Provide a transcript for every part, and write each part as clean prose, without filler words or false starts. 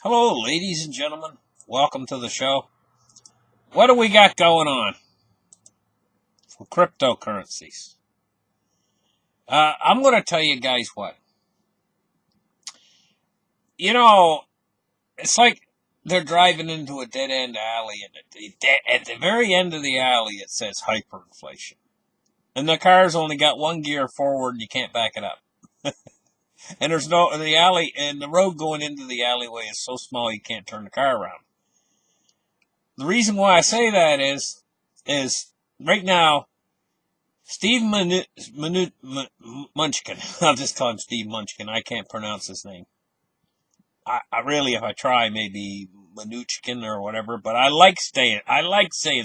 Hello, ladies and gentlemen. Welcome to the show. What do we got going on for cryptocurrencies? I'm going to tell you guys what. It's like they're driving into a dead-end alley, and at the very end of the alley it says hyperinflation. And the car's only got one gear forward, and you can't back it up. And the road going into the alleyway is so small you can't turn the car around. The reason why I say that is right now, Steve Munchkin, I'll just call him Steve Munchkin. I can't pronounce his name. I really, if I try, maybe Manuchkin or whatever, but I like saying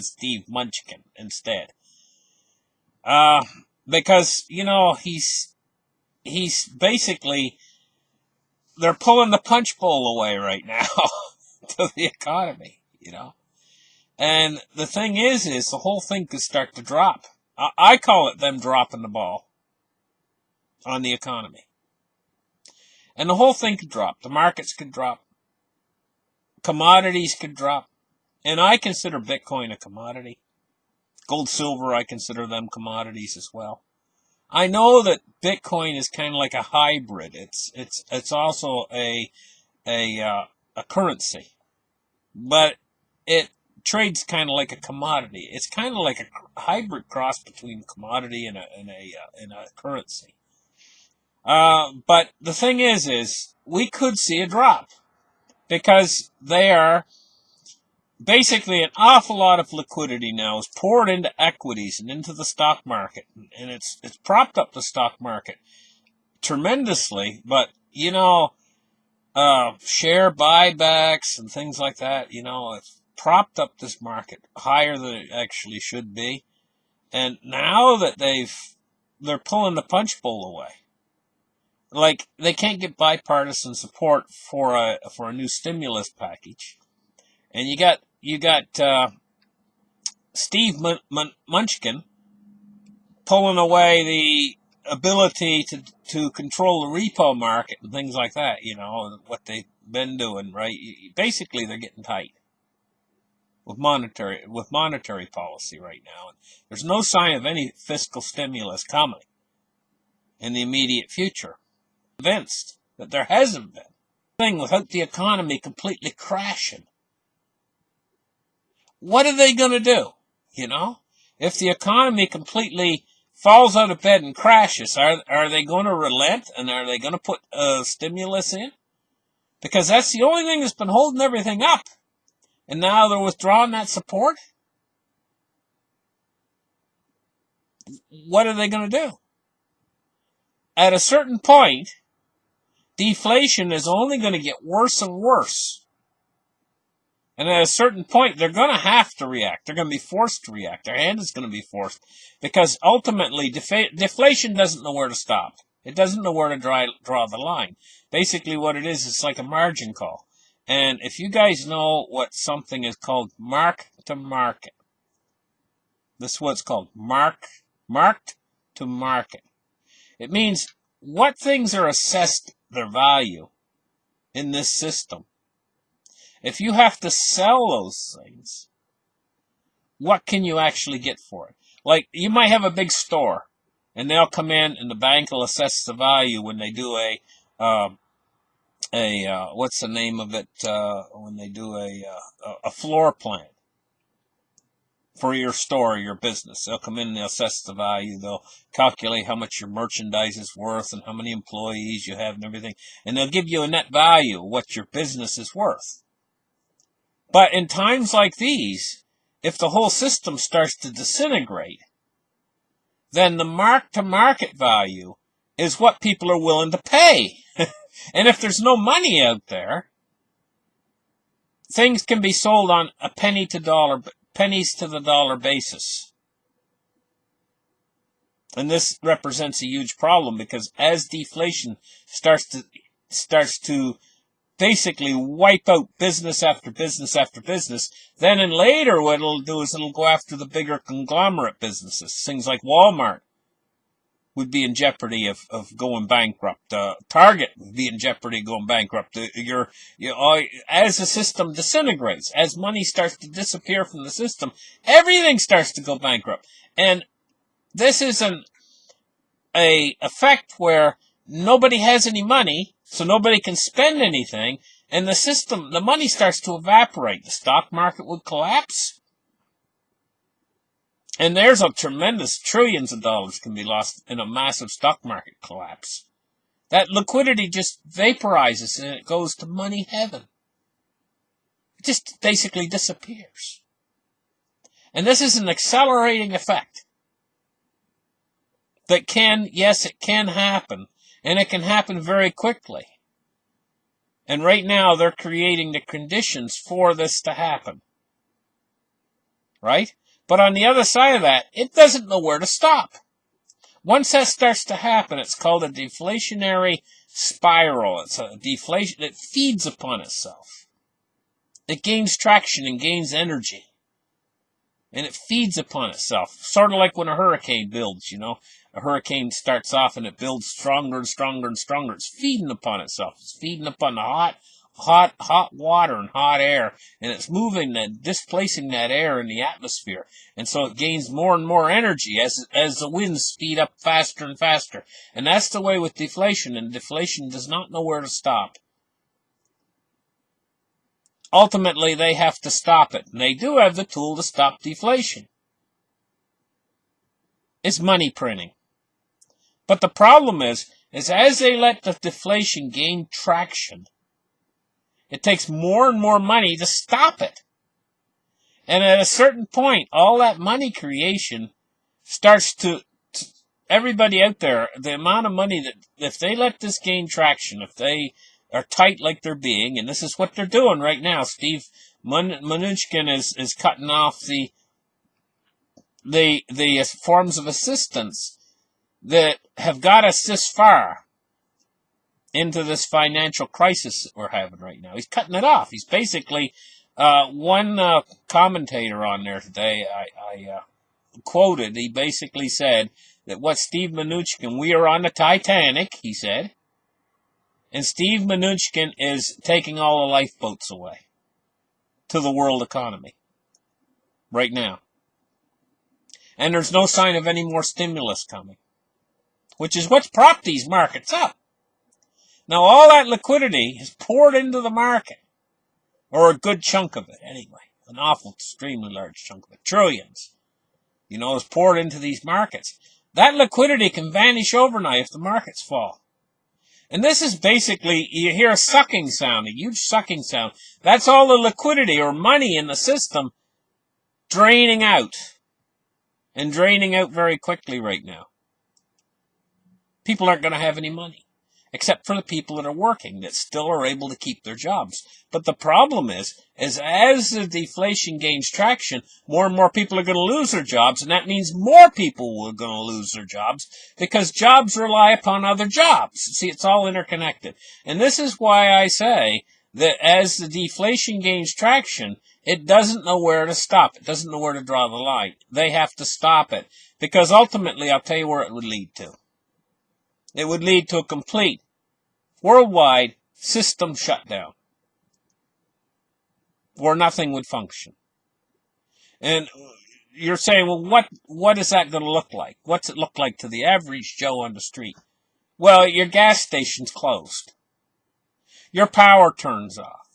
Steve Munchkin instead. Because, he's basically, they're pulling the punch bowl away right now to the economy, And the thing is the whole thing could start to drop. I call it them dropping the ball on the economy. And the whole thing could drop. The markets could drop. Commodities could drop. And I consider Bitcoin a commodity. Gold, silver, I consider them commodities as well. I know that Bitcoin is kind of like a hybrid. It's also a currency. But it trades kind of like a commodity. It's kind of like a hybrid cross between a commodity and a currency. But the thing is we could see a drop because they are basically an awful lot of liquidity now is poured into equities and into the stock market, and it's propped up the stock market tremendously. But share buybacks and things like that, it's propped up this market higher than it actually should be. And now that they're pulling the punch bowl away. Like, they can't get bipartisan support for a new stimulus package. And you got Steve Munchkin pulling away the ability to control the repo market and things like that, what they've been doing, right? Basically, they're getting tight with monetary policy right now. And there's no sign of any fiscal stimulus coming in the immediate future. I'm convinced that there hasn't been thing without the economy completely crashing. What are they going to do? If the economy completely falls out of bed and crashes, are they going to relent, and are they going to put stimulus in? Because that's the only thing that's been holding everything up. And now they're withdrawing that support? What are they going to do? At a certain point, deflation is only going to get worse and worse. And at a certain point, they're going to have to react. They're going to be forced to react. Their hand is going to be forced. Because ultimately, deflation doesn't know where to stop. It doesn't know where to draw the line. Basically, what it is, it's like a margin call. And if you guys know what something is called mark to market, this is what it's called, marked to market. It means what things are assessed their value in this system. If you have to sell those things, what can you actually get for it? Like, you might have a big store, and they'll come in, and the bank will assess the value when they do what's the name of it, when they do a floor plan for your store or your business. They'll come in and they'll assess the value. They'll calculate how much your merchandise is worth and how many employees you have and everything. And they'll give you a net value of what your business is worth. But in times like these, if the whole system starts to disintegrate, then the mark-to-market value is what people are willing to pay. And if there's no money out there, things can be sold on a pennies to the dollar basis. And this represents a huge problem because as deflation starts to basically wipe out business after business after business, then in later what it'll do is it'll go after the bigger conglomerate businesses, things like Walmart, would be in jeopardy of going bankrupt. Target would be in jeopardy of going bankrupt. As the system disintegrates, as money starts to disappear from the system, everything starts to go bankrupt. And this is a effect where nobody has any money, so nobody can spend anything, and the money starts to evaporate. The stock market would collapse. And there's a tremendous trillions of dollars can be lost in a massive stock market collapse. That liquidity just vaporizes and it goes to money heaven. It just basically disappears. And this is an accelerating effect that it can happen, and it can happen very quickly. And right now they're creating the conditions for this to happen. Right? But on the other side of that, it doesn't know where to stop. Once that starts to happen, it's called a deflationary spiral. It's a deflation. It feeds upon itself. It gains traction and gains energy. And it feeds upon itself. Sort of like when a hurricane builds, A hurricane starts off and it builds stronger and stronger and stronger. It's feeding upon itself. It's feeding upon the hot water and hot air, and it's moving and displacing that air in the atmosphere, and so it gains more and more energy as the winds speed up faster and faster. And that's the way with deflation, and deflation does not know where to stop. Ultimately, they have to stop it, and they do have the tool to stop deflation. It's money printing. But the problem is as they let the deflation gain traction, it takes more and more money to stop it. And at a certain point, all that money creation starts to everybody out there, the amount of money that, if they let this gain traction, if they are tight like they're being, and this is what they're doing right now. Steve Mnuchin is cutting off the forms of assistance that have got us this far into this financial crisis that we're having right now. He's cutting it off. He's basically, one commentator on there today, I quoted, he basically said that what Steve Mnuchin, we are on the Titanic, he said, and Steve Mnuchin is taking all the lifeboats away to the world economy right now. And there's no sign of any more stimulus coming, which is what's propped these markets up. Now, all that liquidity is poured into the market, or a good chunk of it anyway, an awful, extremely large chunk of it, trillions, is poured into these markets. That liquidity can vanish overnight if the markets fall. And this is basically, you hear a sucking sound, a huge sucking sound. That's all the liquidity or money in the system draining out, and draining out very quickly right now. People aren't going to have any money, except for the people that are working, that still are able to keep their jobs. But the problem is as the deflation gains traction, more and more people are going to lose their jobs, and that means more people are going to lose their jobs, because jobs rely upon other jobs. See, it's all interconnected. And this is why I say that as the deflation gains traction, it doesn't know where to stop. It doesn't know where to draw the line. They have to stop it, because ultimately, I'll tell you where it would lead to. It would lead to a complete worldwide system shutdown, where nothing would function. And you're saying, well, what is that going to look like? What's it look like to the average Joe on the street? Well, your gas station's closed. Your power turns off.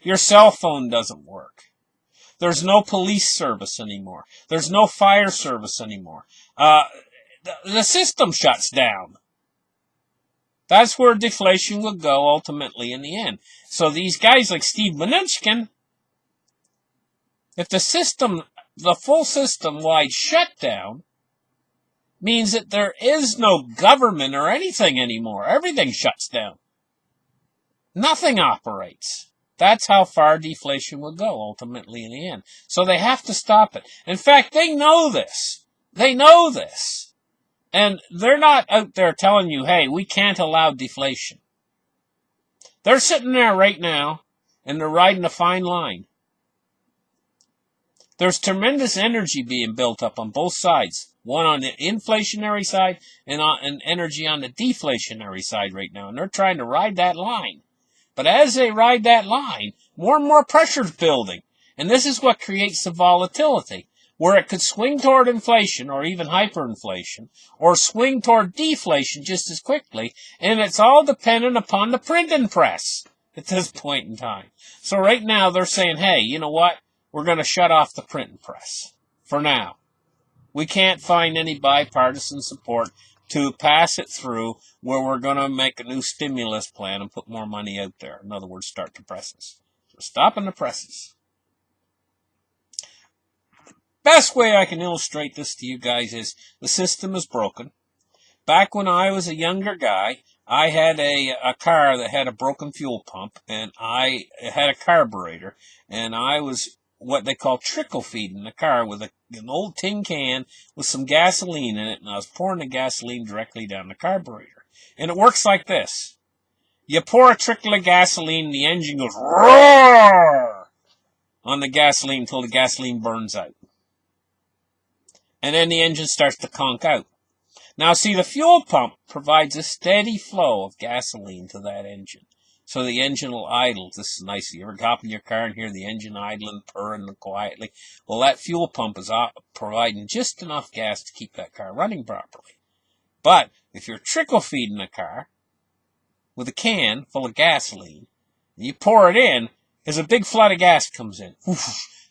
Your cell phone doesn't work. There's no police service anymore. There's no fire service anymore. The system shuts down. That's where deflation will go ultimately in the end. So these guys like Steve Mnuchin, if the full system-wide shutdown means that there is no government or anything anymore. Everything shuts down. Nothing operates. That's how far deflation will go ultimately in the end. So they have to stop it. In fact, they know this. They know this. And they're not out there telling you, hey, we can't allow deflation. They're sitting there right now, and they're riding a fine line. There's tremendous energy being built up on both sides. One on the inflationary side and energy on the deflationary side right now. And they're trying to ride that line. But as they ride that line, more and more pressure's building. And this is what creates the volatility, where it could swing toward inflation or even hyperinflation, or swing toward deflation just as quickly, and it's all dependent upon the printing press at this point in time. So right now they're saying, hey, you know what? We're going to shut off the printing press for now. We can't find any bipartisan support to pass it through where we're going to make a new stimulus plan and put more money out there. In other words, start the presses. So stopping the presses. Best way I can illustrate this to you guys is the system is broken. Back when I was a younger guy, I had a car that had a broken fuel pump, and I had a carburetor, and I was what they call trickle feeding the car with an old tin can with some gasoline in it, and I was pouring the gasoline directly down the carburetor. And it works like this. You pour a trickle of gasoline, the engine goes roar on the gasoline until the gasoline burns out. And then the engine starts to conk out. Now, see, the fuel pump provides a steady flow of gasoline to that engine. So the engine will idle. This is nice. You ever hop in your car and hear the engine idling, purring quietly? Well, that fuel pump is providing just enough gas to keep that car running properly. But if you're trickle feeding a car with a can full of gasoline, and you pour it in, as a big flood of gas comes in,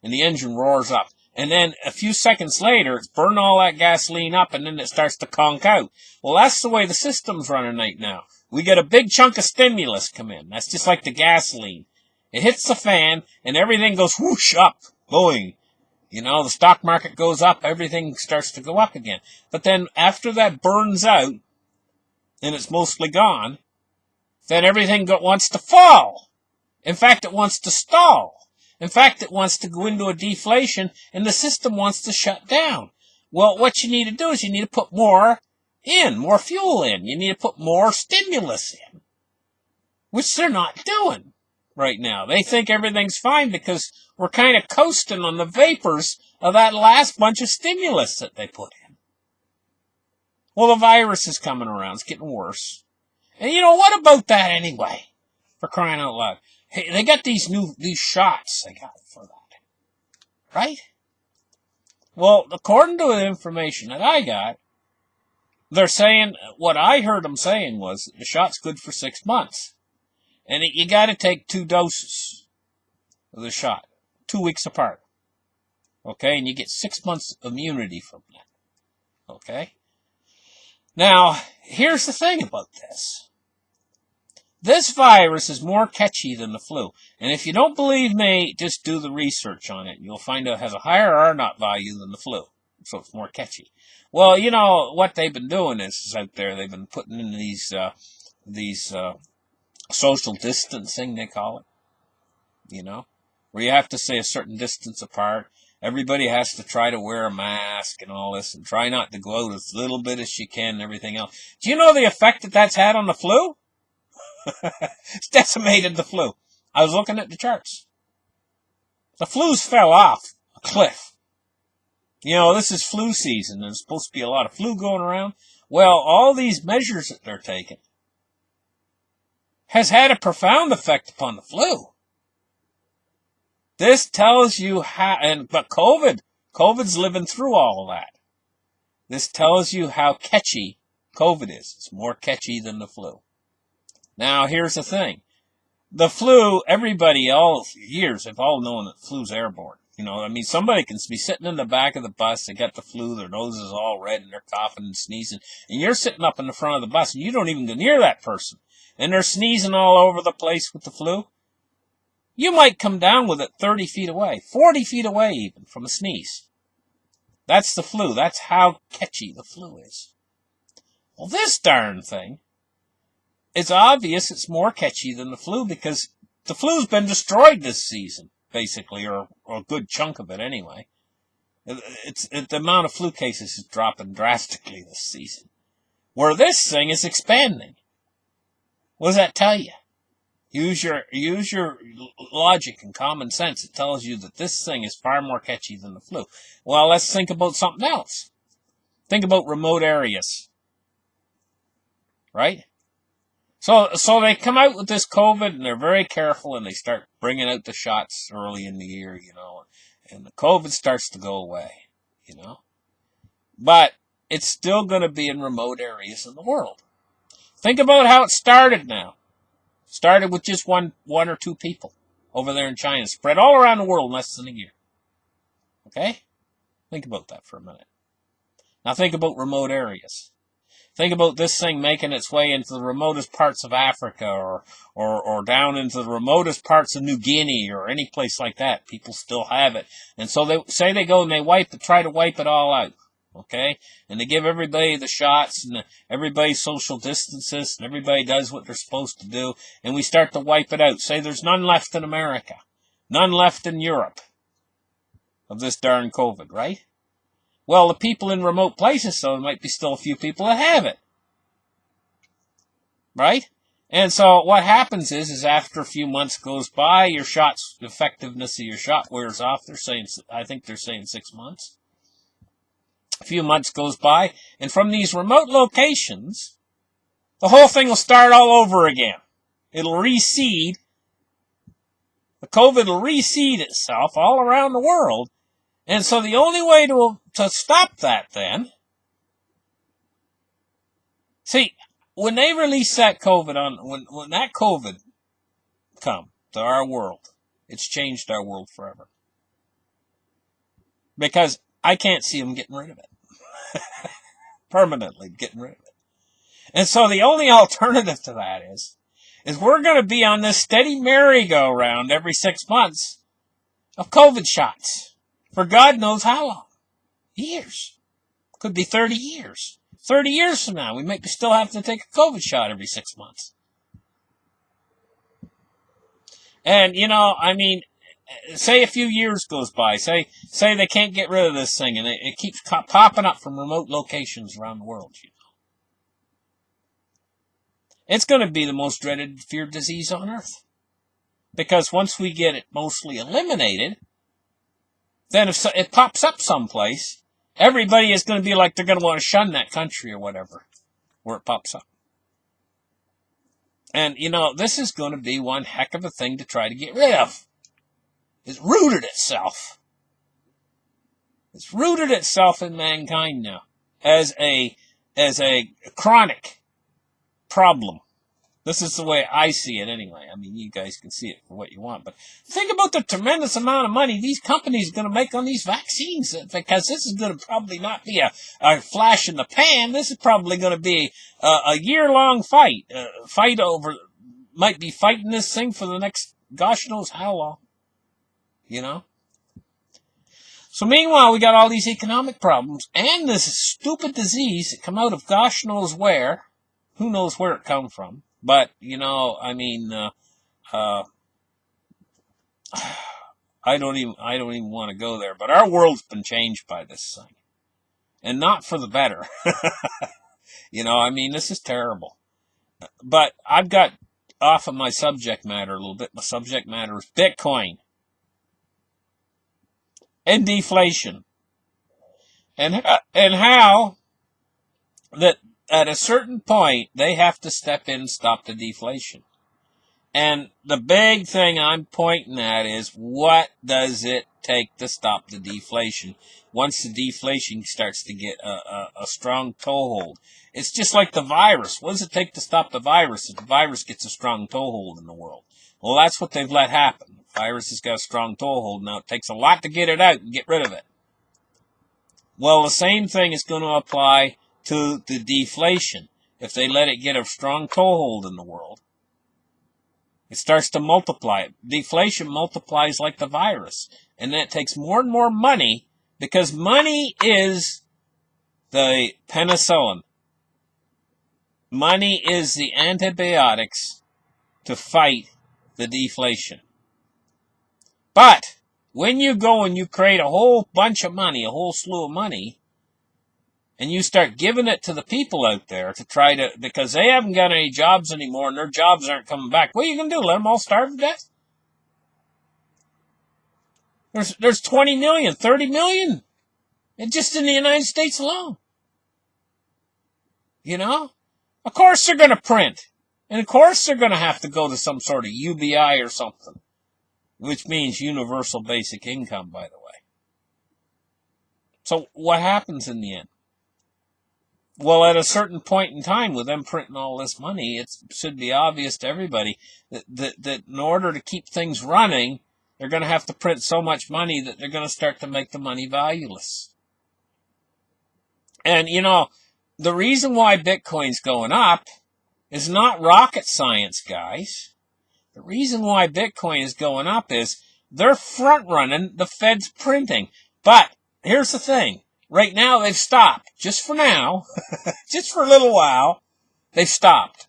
and the engine roars up. And then a few seconds later, it's burned all that gasoline up, and then it starts to conk out. Well, that's the way the system's running right now. We get a big chunk of stimulus come in. That's just like the gasoline. It hits the fan, and everything goes whoosh up, going. You know, the stock market goes up, everything starts to go up again. But then after that burns out, and it's mostly gone, then everything wants to fall. In fact, it wants to stall. In fact, it wants to go into a deflation, and the system wants to shut down. Well, what you need to do is you need to put more fuel in. You need to put more stimulus in, which they're not doing right now. They think everything's fine because we're kind of coasting on the vapors of that last bunch of stimulus that they put in. Well, the virus is coming around. It's getting worse. And you know, what about that anyway? For crying out loud. Hey, they got these shots they got for that. Right? Well, according to the information that I got, they're saying, what I heard them saying was, the shot's good for 6 months. And you got to take 2 doses of the shot, 2 weeks apart. Okay? And you get 6 months immunity from that. Okay? Now, here's the thing about this. This virus is more catchy than the flu. And if you don't believe me, just do the research on it. You'll find it has a higher R0 value than the flu. So it's more catchy. Well, you know, what they've been doing is out there, they've been putting in these social distancing, they call it. You know, where you have to stay a certain distance apart. Everybody has to try to wear a mask and all this, and try not to go out as little bit as you can and everything else. Do you know the effect that that's had on the flu? It's decimated the flu. I was looking at the charts. The flu's fell off a cliff. You know, this is flu season. There's supposed to be a lot of flu going around. Well, all these measures that they're taking has had a profound effect upon the flu. This tells you how, but COVID's living through all of that. This tells you how catchy COVID is. It's more catchy than the flu. Now, here's the thing. The flu, everybody, all years, have all known that flu's airborne. You know, I mean, somebody can be sitting in the back of the bus, they got the flu, their nose is all red, and they're coughing and sneezing, and you're sitting up in the front of the bus, and you don't even go near that person, and they're sneezing all over the place with the flu. You might come down with it 30 feet away, 40 feet away even, from a sneeze. That's the flu. That's how catchy the flu is. Well, this darn thing, it's obvious it's more catchy than the flu because the flu's been destroyed this season, basically, or a good chunk of it anyway. The amount of flu cases is dropping drastically this season. Where this thing is expanding. What does that tell you? Use your logic and common sense. It tells you that this thing is far more catchy than the flu. Well, let's think about something else. Think about remote areas, right? So they come out with this COVID and they're very careful and they start bringing out the shots early in the year, and the COVID starts to go away, But it's still going to be in remote areas in the world. Think about how it started now. Started with just one or two people over there in China, spread all around the world in less than a year. Okay? Think about that for a minute. Now think about remote areas. Think about this thing making its way into the remotest parts of Africa or down into the remotest parts of New Guinea or any place like that. People still have it. And so they go and they try to wipe it all out. Okay? And they give everybody the shots and everybody social distances and everybody does what they're supposed to do. And we start to wipe it out. Say there's none left in America. None left in Europe of this darn COVID, right? Well, the people in remote places, so there might be still a few people that have it. Right? And so what happens is after a few months goes by, the effectiveness of your shot wears off. I think they're saying 6 months. A few months goes by, and from these remote locations, the whole thing will start all over again. It'll reseed. The COVID will reseed itself all around the world. And so the only way to stop that then, see, when they release that COVID when that COVID come to our world, it's changed our world forever. Because I can't see them getting rid of it. Permanently getting rid of it. And so the only alternative to that is we're going to be on this steady merry-go-round every 6 months of COVID shots. For God knows how long. Years. Could be 30 years. 30 years from now, we might still have to take a COVID shot every 6 months. And, say a few years goes by. Say they can't get rid of this thing, and it keeps popping up from remote locations around the world, It's going to be the most dreaded, feared disease on earth. Because once we get it mostly eliminated, then if it pops up someplace, everybody is going to be like they're going to want to shun that country or whatever, where it pops up. And, this is going to be one heck of a thing to try to get rid of. It's rooted itself. It's rooted itself in mankind now as a chronic problem. This is the way I see it anyway. I mean, you guys can see it for what you want. But think about the tremendous amount of money these companies are going to make on these vaccines. Because this is going to probably not be a flash in the pan. This is probably going to be a year-long fight. Might be fighting this thing for the next gosh knows how long. So meanwhile, we got all these economic problems and this stupid disease that come out of gosh knows where. Who knows where it come from. But, I don't even want to go there. But our world's been changed by this thing. And not for the better. This is terrible. But I've got off of my subject matter a little bit. My subject matter is Bitcoin. And deflation. And how that at a certain point, they have to step in and stop the deflation. And the big thing I'm pointing at is, what does it take to stop the deflation? Once the deflation starts to get a strong toehold. It's just like the virus. What does it take to stop the virus if the virus gets a strong toehold in the world? Well, that's what they've let happen. The virus has got a strong toehold. Now, it takes a lot to get it out and get rid of it. Well, the same thing is going to apply to the deflation. If they let it get a strong toehold in the world, it starts to multiply. Deflation multiplies like the virus. And then it takes more and more money, because money is the penicillin. Money is the antibiotics to fight the deflation. But when you go and you create a whole bunch of money, a whole slew of money, and you start giving it to the people out there to try to, because they haven't got any jobs anymore and their jobs aren't coming back. What are you going to do? Let them all starve to death? There's 20 million, 30 million. And just in the United States alone. You know? Of course they're going to print. And of course they're going to have to go to some sort of UBI or something. Which means universal basic income, by the way. So what happens in the end? Well, at a certain point in time, with them printing all this money, it should be obvious to everybody that in order to keep things running, they're going to have to print so much money that they're going to start to make the money valueless. And, you know, the reason why Bitcoin's going up is not rocket science, guys. The reason why Bitcoin is going up is they're front-running the Fed's printing. But here's the thing. Right now, they've stopped. Just for now. Just for a little while. They've stopped.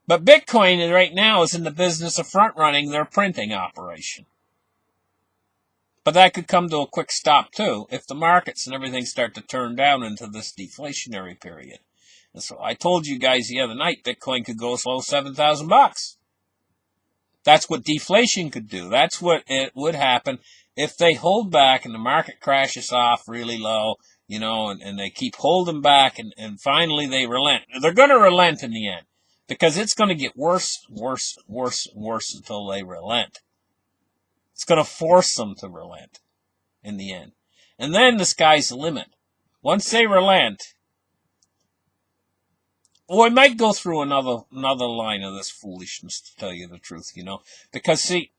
But Bitcoin right now is in the business of front-running their printing operation. But that could come to a quick stop, too, if the markets and everything start to turn down into this deflationary period. And so I told you guys the other night, Bitcoin could go as low as $7,000. That's what deflation could do. That's what it would happen if they hold back and the market crashes off really low, you know, and they keep holding back and finally they relent. They're going to relent in the end because it's going to get worse, worse, worse, worse until they relent. It's going to force them to relent in the end. And then the sky's the limit. Once they relent, well, I might go through another line of this foolishness, to tell you the truth, you know. Because, see,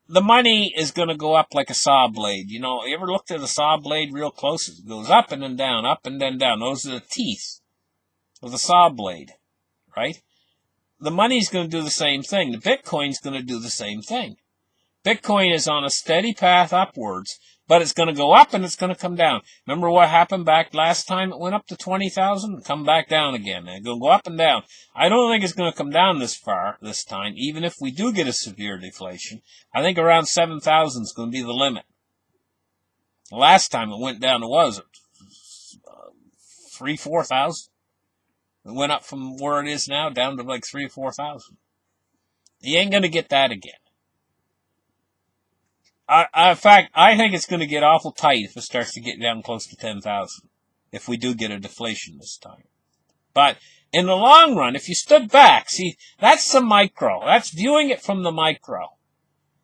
the money is going to go up like a saw blade. You know, you ever looked at a saw blade real close? It goes up and then down, up and then down. Those are the teeth of the saw blade, right? The money's going to do the same thing. The Bitcoin's going to do the same thing. Bitcoin is on a steady path upwards, but it's going to go up and it's going to come down. Remember what happened back last time? It went up to 20,000 and come back down again. It's going to go up and down. I don't think it's going to come down this far this time, even if we do get a severe deflation. I think around 7,000 is going to be the limit. The last time it went down to was 3,000-4,000. It went up from where it is now down to like 3,000 or 4,000. You ain't going to get that again. In fact, I think it's going to get awful tight if it starts to get down close to 10,000, if we do get a deflation this time. But in the long run, if you stood back, see, that's the micro. That's viewing it from the micro.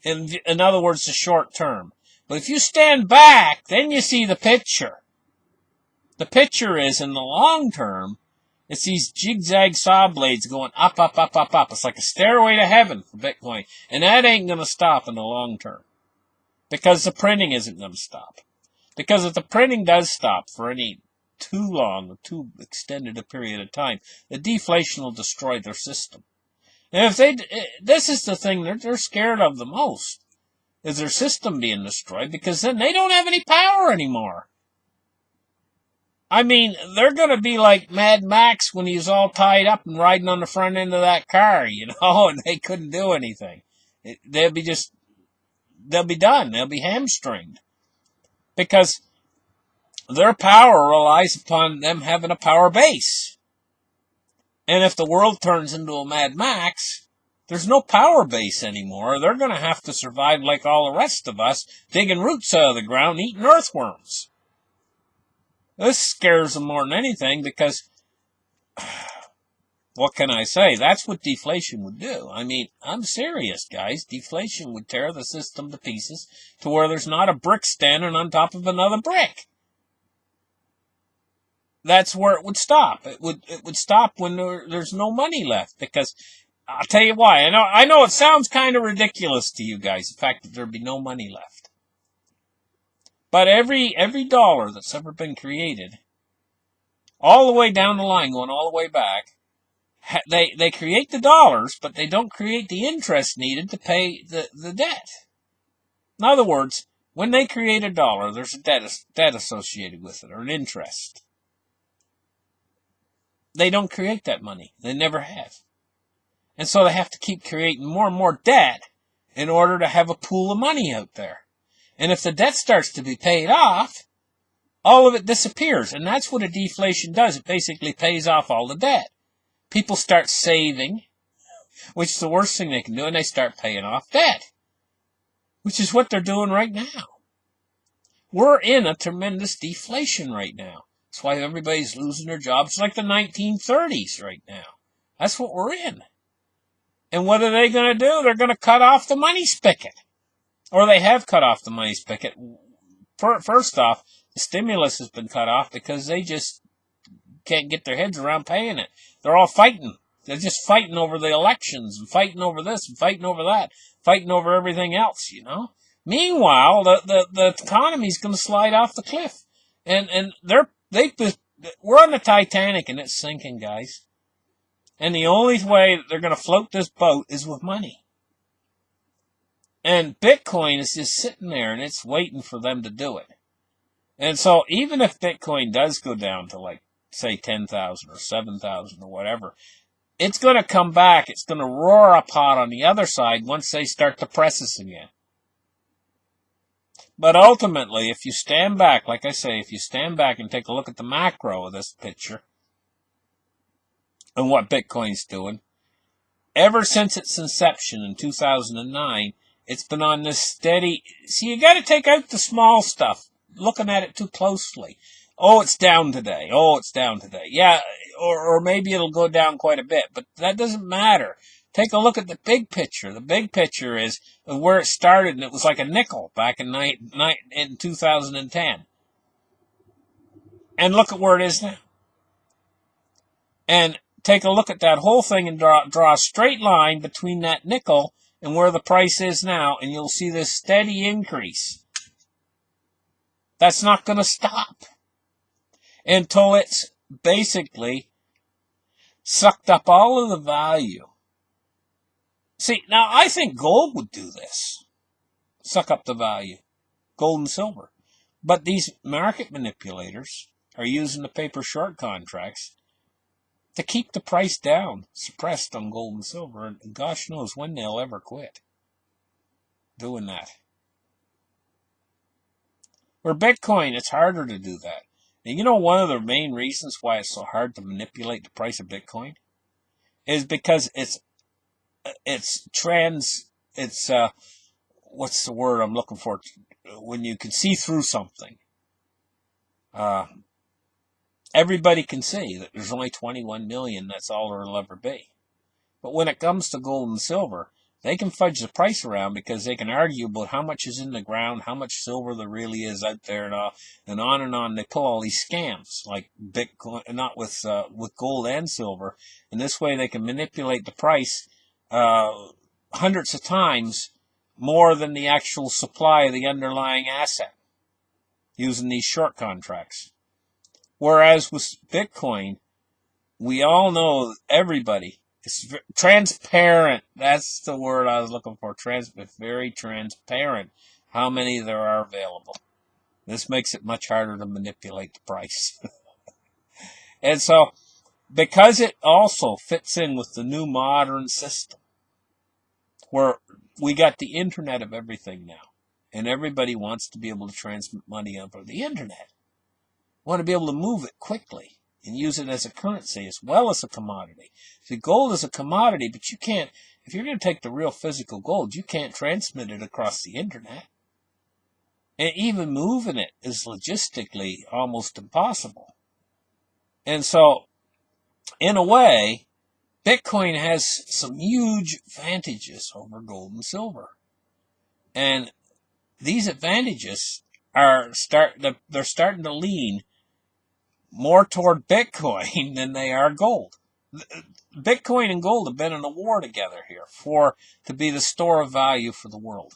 In other words, the short term. But if you stand back, then you see the picture. The picture is, in the long term, it's these zigzag saw blades going up, up, up, up, up. It's like a stairway to heaven for Bitcoin. And that ain't going to stop in the long term. Because the printing isn't going to stop. Because if the printing does stop for any too long or too extended a period of time, the deflation will destroy their system. And this is the thing they're scared of the most, is their system being destroyed, because then they don't have any power anymore. I mean, they're going to be like Mad Max when he's all tied up and riding on the front end of that car, you know, and they couldn't do anything. They'll be done. They'll be hamstringed. Because their power relies upon them having a power base. And if the world turns into a Mad Max, there's no power base anymore. They're going to have to survive like all the rest of us, digging roots out of the ground, eating earthworms. This scares them more than anything because, what can I say? That's what deflation would do. I mean, I'm serious, guys. Deflation would tear the system to pieces to where there's not a brick standing on top of another brick. That's where it would stop. It would stop when there's no money left. Because I'll tell you why. I know it sounds kind of ridiculous to you guys, the fact that there'd be no money left. But every dollar that's ever been created, all the way down the line, going all the way back, they create the dollars, but they don't create the interest needed to pay the debt. In other words, when they create a dollar, there's a debt associated with it, or an interest. They don't create that money. They never have. And so they have to keep creating more and more debt in order to have a pool of money out there. And if the debt starts to be paid off, all of it disappears. And that's what a deflation does. It basically pays off all the debt. People start saving, which is the worst thing they can do, and they start paying off debt, which is what they're doing right now. We're in a tremendous deflation right now. That's why everybody's losing their jobs. It's like the 1930s right now. That's what we're in. And what are they going to do? They're going to cut off the money spigot. Or they have cut off the money spigot. First off, the stimulus has been cut off because they just can't get their heads around paying it. They're all fighting. They're just fighting over the elections and fighting over this and fighting over that, fighting over everything else, you know. Meanwhile, the economy's going to slide off the cliff. And we're on the Titanic and it's sinking, guys. And the only way that they're going to float this boat is with money. And Bitcoin is just sitting there and it's waiting for them to do it. And so even if Bitcoin does go down to like, say, 10,000 or 7,000 or whatever, it's going to come back. It's going to roar up hot on the other side once they start to press us again. But ultimately, if you stand back, like I say, if you stand back and take a look at the macro of this picture and what Bitcoin's doing, ever since its inception in 2009, it's been on this steady... See, you got to take out the small stuff, looking at it too closely. Oh, it's down today. Oh, it's down today. Yeah, or maybe it'll go down quite a bit, but that doesn't matter. Take a look at the big picture. The big picture is where it started, and it was like a nickel back in 2010. And look at where it is now. And take a look at that whole thing and draw a straight line between that nickel and where the price is now, and you'll see this steady increase. That's not going to stop until it's basically sucked up all of the value. See, now I think gold would do this. Suck up the value. Gold and silver. But these market manipulators are using the paper short contracts to keep the price down, suppressed on gold and silver, and gosh knows when they'll ever quit doing that. Where Bitcoin, it's harder to do that. And you know one of the main reasons why it's so hard to manipulate the price of Bitcoin is because what's the word I'm looking for? When you can see through something. Everybody can see that there's only 21 million, that's all there will ever be. But when it comes to gold and silver, they can fudge the price around because they can argue about how much is in the ground, how much silver there really is out there, and on and on. They pull all these scams like Bitcoin, not with gold and silver, and this way they can manipulate the price hundreds of times more than the actual supply of the underlying asset using these short contracts. Whereas with Bitcoin, we all know everybody. It's transparent. That's the word I was looking for. It's very transparent how many there are available. This makes it much harder to manipulate the price. And so, because it also fits in with the new modern system, where we got the internet of everything now, and everybody wants to be able to transmit money over the internet. Want to be able to move it quickly and use it as a currency as well as a commodity. See, gold is a commodity, but you can't, if you're going to take the real physical gold, you can't transmit it across the internet. And even moving it is logistically almost impossible. And so, in a way, Bitcoin has some huge advantages over gold and silver. And these advantages they're starting to lean more toward Bitcoin than they are gold. Bitcoin and gold have been in a war together here to be the store of value for the world.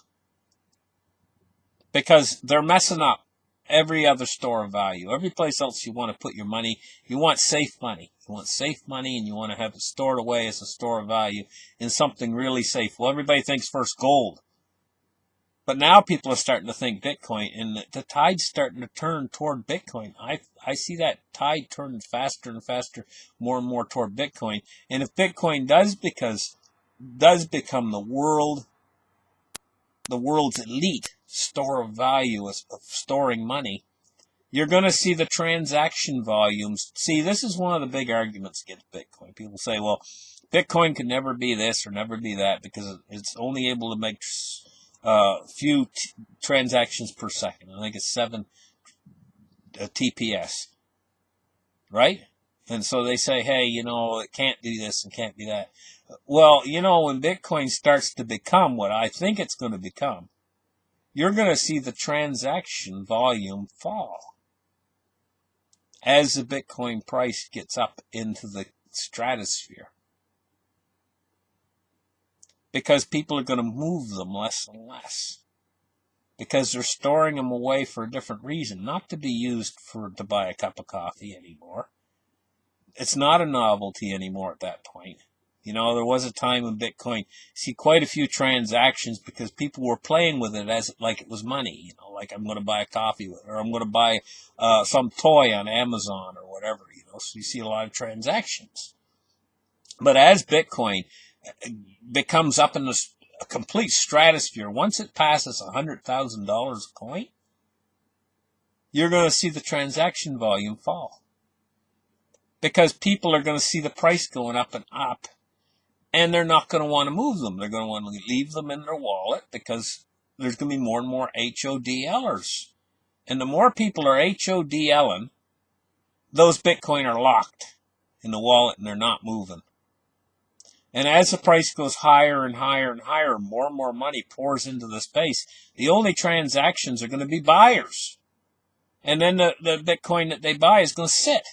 Because they're messing up every other store of value. Every place else you want to put your money, you want safe money. You want safe money and you want to have it stored away as a store of value in something really safe. Well, everybody thinks first gold. But now people are starting to think Bitcoin, and the tide's starting to turn toward Bitcoin. I see that tide turning faster and faster, more and more toward Bitcoin. And if Bitcoin does become the world's elite store of value of storing money, you're going to see the transaction volumes. See, this is one of the big arguments against Bitcoin. People say, well, Bitcoin can never be this or never be that because it's only able to make few transactions per second. I think it's 7 TPS. right? And so they say, hey, it can't do this and can't do that. Well, when Bitcoin starts to become what I think it's going to become, you're going to see the transaction volume fall as the Bitcoin price gets up into the stratosphere. Because people are going to move them less and less. Because they're storing them away for a different reason, not to be used to buy a cup of coffee anymore. It's not a novelty anymore at that point. There was a time in Bitcoin, see quite a few transactions because people were playing with it as like it was money. Like I'm going to buy a coffee with it, or I'm going to buy some toy on Amazon or whatever. So you see a lot of transactions. But as Bitcoin becomes up in a complete stratosphere, once it passes $100,000 a coin, you're going to see the transaction volume fall. Because people are going to see the price going up and up, and they're not going to want to move them. They're going to want to leave them in their wallet because there's going to be more and more HODLers. And the more people are HODLing, those Bitcoin are locked in the wallet and they're not moving. And as the price goes higher and higher and higher, more and more money pours into the space. The only transactions are going to be buyers. And then the Bitcoin that they buy is going to sit.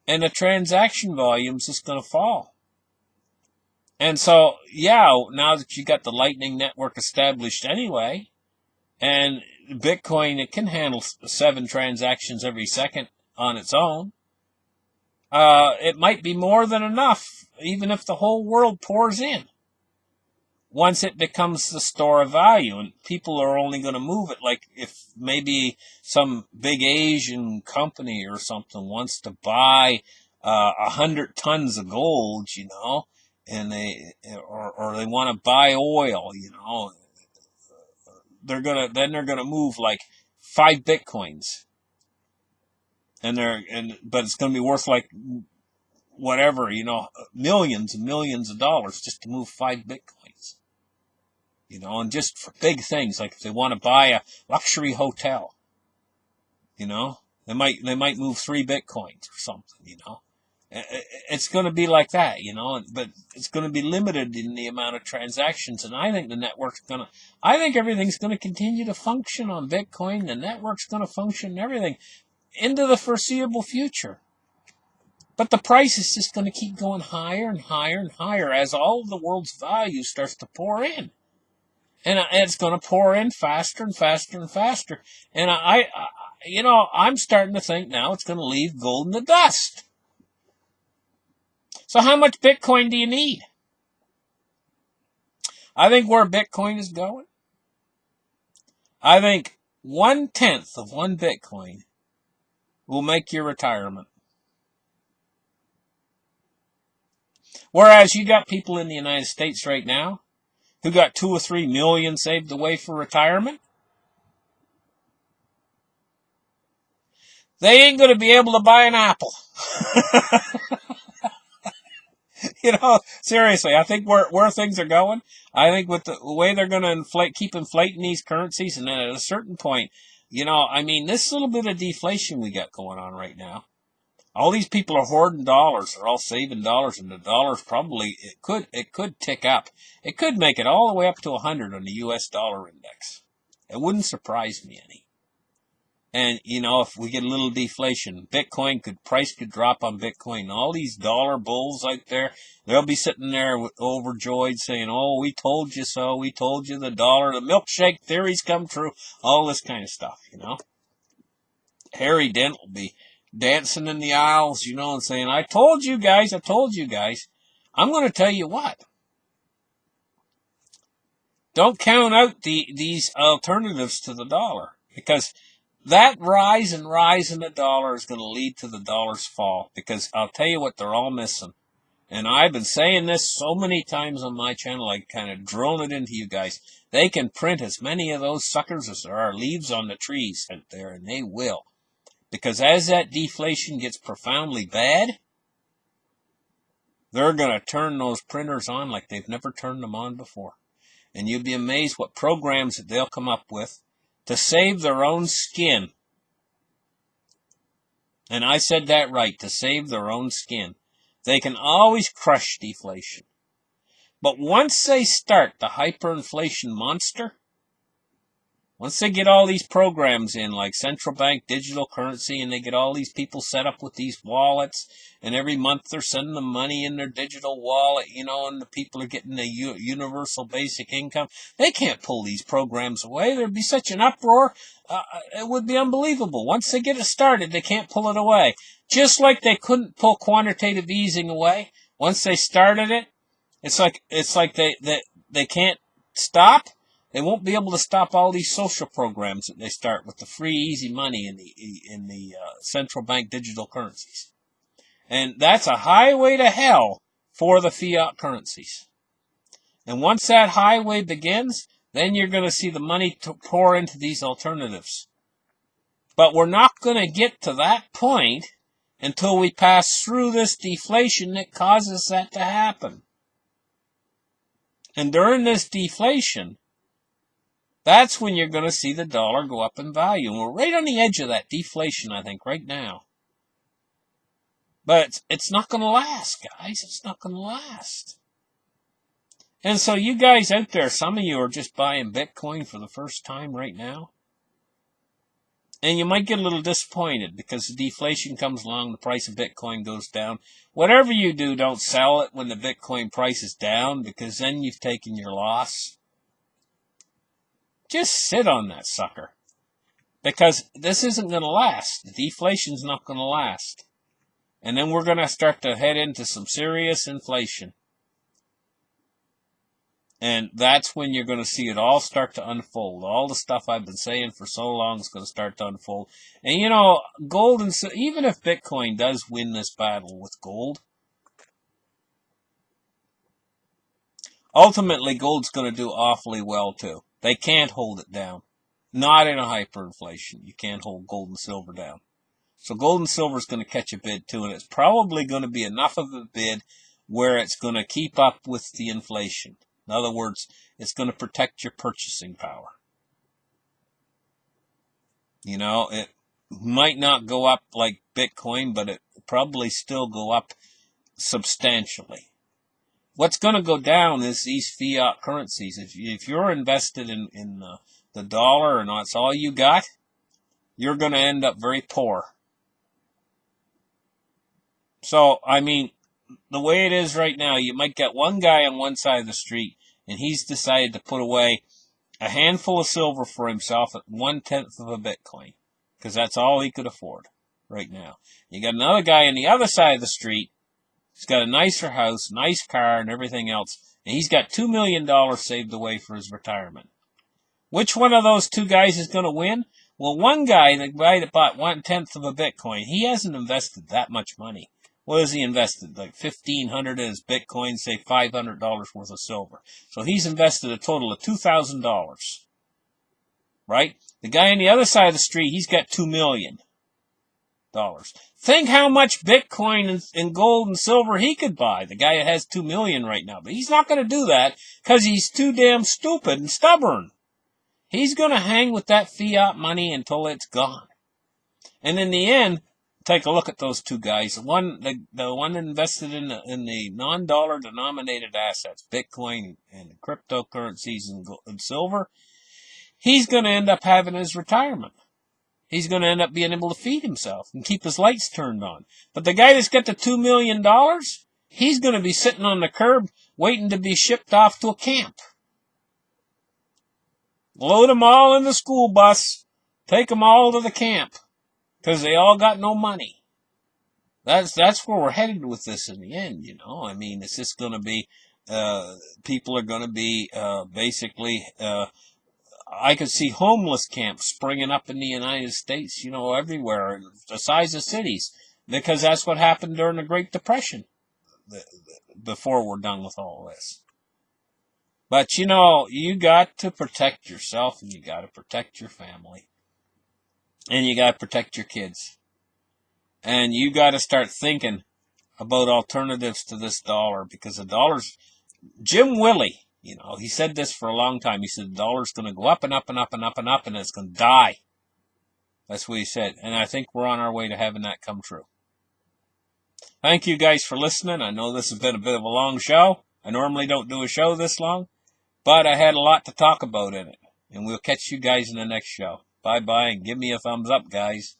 And the transaction volumes is going to fall. And so, now that you got the Lightning Network established anyway, and Bitcoin, it can handle 7 transactions every second on its own, it might be more than enough, even if the whole world pours in. Once it becomes the store of value, and people are only going to move it, like if maybe some big Asian company or something wants to buy 100 tons of gold, and they want to buy oil, they're gonna move like 5 Bitcoins, but it's gonna be worth like whatever, millions and millions of dollars just to move 5 Bitcoins. And just for big things, like if they want to buy a luxury hotel, they might move 3 Bitcoins or something, It's going to be like that, but it's going to be limited in the amount of transactions. And I think I think everything's going to continue to function on Bitcoin. The network's going to function and everything into the foreseeable future. But the price is just going to keep going higher and higher and higher as all of the world's value starts to pour in. And it's going to pour in faster and faster and faster. And I'm starting to think now it's going to leave gold in the dust. So how much Bitcoin do you need? I think where Bitcoin is going, I think 1/10 of 1 Bitcoin will make your retirement. Whereas you got people in the United States right now who got 2 or 3 million saved away for retirement. They ain't going to be able to buy an apple. Seriously, I think where things are going, I think with the way they're going to keep inflating these currencies, and then at a certain point, this little bit of deflation we got going on right now, all these people are hoarding dollars, they're all saving dollars, and the dollar's probably, it could tick up. It could make it all the way up to 100 on the US dollar index. It wouldn't surprise me any. And, if we get a little deflation, price could drop on Bitcoin. All these dollar bulls out there, they'll be sitting there overjoyed saying, oh, we told you so. We told you the milkshake theories come true. All this kind of stuff, Harry Dent will be dancing in the aisles, and saying, I told you guys. I'm going to tell you what. Don't count out these alternatives to the dollar, because that rise and rise in the dollar is going to lead to the dollar's fall, because I'll tell you what they're all missing. And I've been saying this so many times on my channel, I kind of drone it into you guys. They can print as many of those suckers as there are leaves on the trees out there, and they will. Because as that deflation gets profoundly bad, they're going to turn those printers on like they've never turned them on before. And you'd be amazed what programs that they'll come up with to save their own skin And I said that right, to save their own skin. They can always crush deflation. But once they start the hyperinflation monster, once they get all these programs in, like central bank digital currency, and they get all these people set up with these wallets, and every month they're sending them money in their digital wallet, and the people are getting the universal basic income, they can't pull these programs away. There'd be such an uproar. It would be unbelievable. Once they get it started, they can't pull it away. Just like they couldn't pull quantitative easing away. Once they started it, it's like they can't stop. They won't be able to stop all these social programs that they start with the free, easy money in the central bank digital currencies. And that's a highway to hell for the fiat currencies. And once that highway begins, then you're going to see the money pour into these alternatives. But we're not going to get to that point until we pass through this deflation that causes that to happen. And during this deflation, that's when you're going to see the dollar go up in value. And we're right on the edge of that deflation, I think, right now. But it's not going to last, guys. It's not going to last. And so you guys out there, some of you are just buying Bitcoin for the first time right now. And you might get a little disappointed because the deflation comes along, the price of Bitcoin goes down. Whatever you do, don't sell it when the Bitcoin price is down, because then you've taken your loss. Just sit on that sucker, because this isn't going to last. The deflation's not going to last. And then we're going to start to head into some serious inflation. And that's when you're going to see it all start to unfold. All the stuff I've been saying for so long is going to start to unfold. And gold and even if Bitcoin does win this battle with gold, ultimately gold's going to do awfully well too. They can't hold it down. Not in a hyperinflation. You can't hold gold and silver down. So gold and silver is going to catch a bid too, and it's probably going to be enough of a bid where it's going to keep up with the inflation. In other words, it's going to protect your purchasing power. It might not go up like Bitcoin, but it probably still go up substantially. What's going to go down is these fiat currencies. If you're invested in the dollar and that's all you got, you're going to end up very poor. So, the way it is right now, you might get one guy on one side of the street, and he's decided to put away a handful of silver for himself at 1/10 of a Bitcoin, because that's all he could afford right now. You got another guy on the other side of the street. He's got a nicer house, nice car, and everything else, and he's got $2 million saved away for his retirement. Which one of those two guys is going to win? Well, one guy, the guy that bought 1/10 of a Bitcoin, he hasn't invested that much money. What has he invested? Like $1,500 in his Bitcoin, say $500 worth of silver. So he's invested a total of $2,000. Right? The guy on the other side of the street, he's got $2 million. Think how much Bitcoin and gold and silver he could buy. The guy that has $2 million right now. But he's not going to do that because he's too damn stupid and stubborn. He's going to hang with that fiat money until it's gone. And in the end, take a look at those two guys. The one invested in the non-dollar denominated assets, Bitcoin and cryptocurrencies and silver, he's going to end up having his retirement. He's going to end up being able to feed himself and keep his lights turned on. But the guy that's got the $2 million, he's going to be sitting on the curb waiting to be shipped off to a camp. Load them all in the school bus, take them all to the camp, because they all got no money. That's where we're headed with this in the end, It's just going to be, people are going to be basically... I could see homeless camps springing up in the United States, everywhere, the size of cities, because that's what happened during the Great Depression, before we're done with all this. But, you got to protect yourself, and you got to protect your family, and you got to protect your kids, and you got to start thinking about alternatives to this dollar, because the dollar's, Jim Willie, he said this for a long time. He said the dollar's going to go up and up and up and up and up, and it's going to die. That's what he said. And I think we're on our way to having that come true. Thank you guys for listening. I know this has been a bit of a long show. I normally don't do a show this long, but I had a lot to talk about in it. And we'll catch you guys in the next show. Bye-bye, and give me a thumbs up, guys.